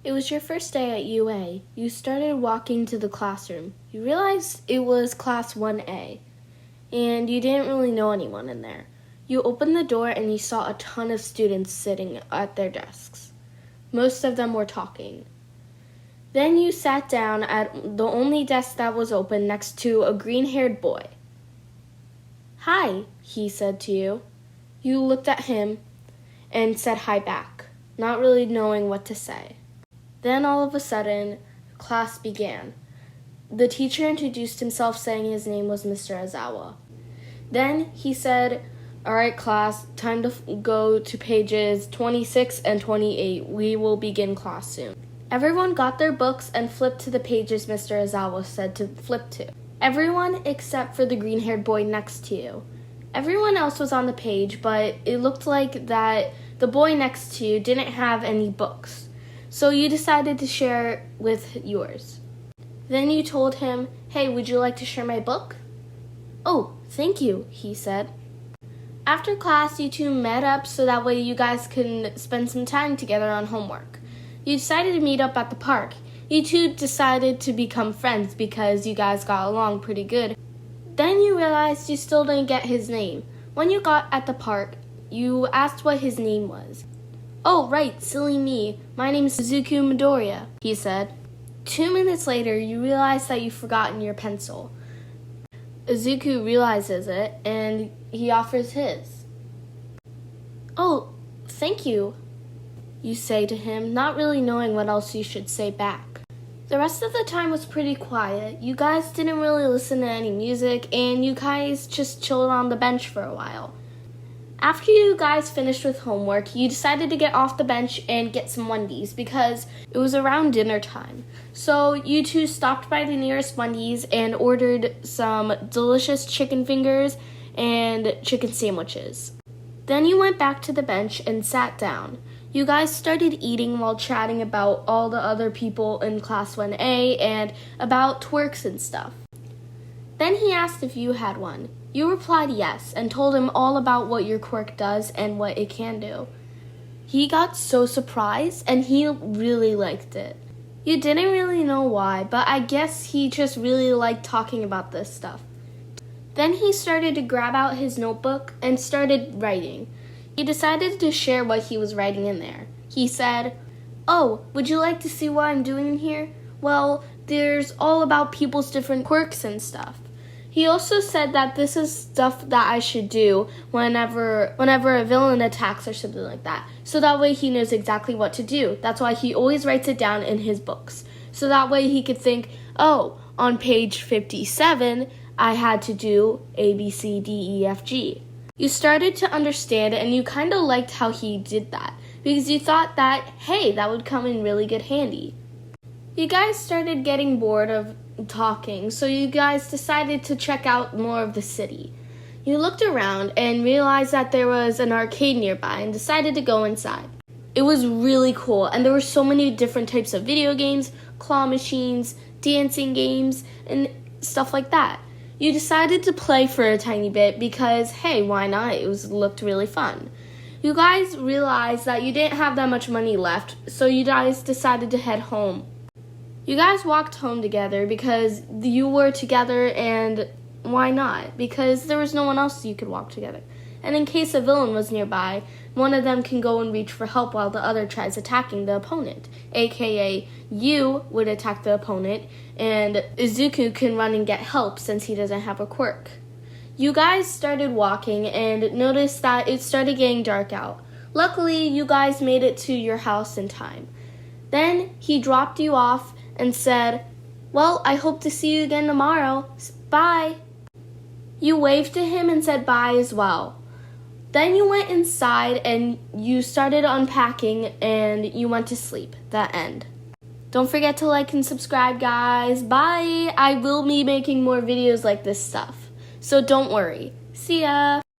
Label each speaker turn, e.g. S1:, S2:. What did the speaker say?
S1: It was your first day at UA. You started walking to the classroom. You realized it was class 1A, and you didn't really know anyone in there. You opened the door and you saw a ton of students sitting at their desks. Most of them were talking. Then you sat down at the only desk that was open next to a green-haired boy. "Hi," he said to you. You looked at him and said hi back, not really knowing what to say. Then all of a sudden, class began. The teacher introduced himself saying his name was Mr. Azawa. Then he said, "All right, class, time to go to pages 26 and 28. We will begin class soon." Everyone got their books and flipped to the pages Mr. Azawa said to flip to. Everyone except for the green-haired boy next to you. Everyone else was on the page, but it looked like that the boy next to you didn't have any books. So you decided to share with yours. Then you told him, "Hey, would you like to share my book?" "Oh, thank you," he said. After class, you two met up so that way you guys can spend some time together on homework. You decided to meet up at the park. You two decided to become friends because you guys got along pretty good. Then you realized you still didn't get his name. When you got at the park, you asked what his name was. "Oh, right, silly me. My name's Suzuki Midoriya," he said. 2 minutes later, you realize that you've forgotten your pencil. Izuku realizes it, and he offers his. "Oh, thank you," you say to him, not really knowing what else you should say back. The rest of the time was pretty quiet. You guys didn't really listen to any music, and you guys just chilled on the bench for a while. After you guys finished with homework, you decided to get off the bench and get some Wendy's because it was around dinner time. So you two stopped by the nearest Wendy's and ordered some delicious chicken fingers and chicken sandwiches. Then you went back to the bench and sat down. You guys started eating while chatting about all the other people in Class 1A and about twerks and stuff. Then he asked if you had one. You replied yes and told him all about what your quirk does and what it can do. He got so surprised and he really liked it. You didn't really know why, but I guess he just really liked talking about this stuff. Then he started to grab out his notebook and started writing. He decided to share what he was writing in there. He said, "Oh, would you like to see what I'm doing in here? Well, there's all about people's different quirks and stuff." He also said that this is stuff that I should do whenever a villain attacks or something like that. So that way he knows exactly what to do. That's why he always writes it down in his books. So that way he could think, "Oh, on page 57, I had to do A, B, C, D, E, F, G." You started to understand and you kind of liked how he did that because you thought that, hey, that would come in really good handy. You guys started getting bored of talking, so you guys decided to check out more of the city. You looked around and realized that there was an arcade nearby and decided to go inside. It was really cool, and there were so many different types of video games, claw machines, dancing games, and stuff like that. You decided to play for a tiny bit because, hey, why not? It looked really fun. You guys realized that you didn't have that much money left, so you guys decided to head home. You guys walked home together because you were together, and why not? Because there was no one else you could walk together. And in case a villain was nearby, one of them can go and reach for help while the other tries attacking the opponent. AKA, you would attack the opponent, and Izuku can run and get help since he doesn't have a quirk. You guys started walking and noticed that it started getting dark out. Luckily, you guys made it to your house in time. Then he dropped you off and said, "Well, I hope to see you again tomorrow. Bye." You waved to him and said bye as well. Then you went inside and you started unpacking and you went to sleep. The end. Don't forget to like and subscribe, guys. Bye. I will be making more videos like this stuff, so don't worry. See ya.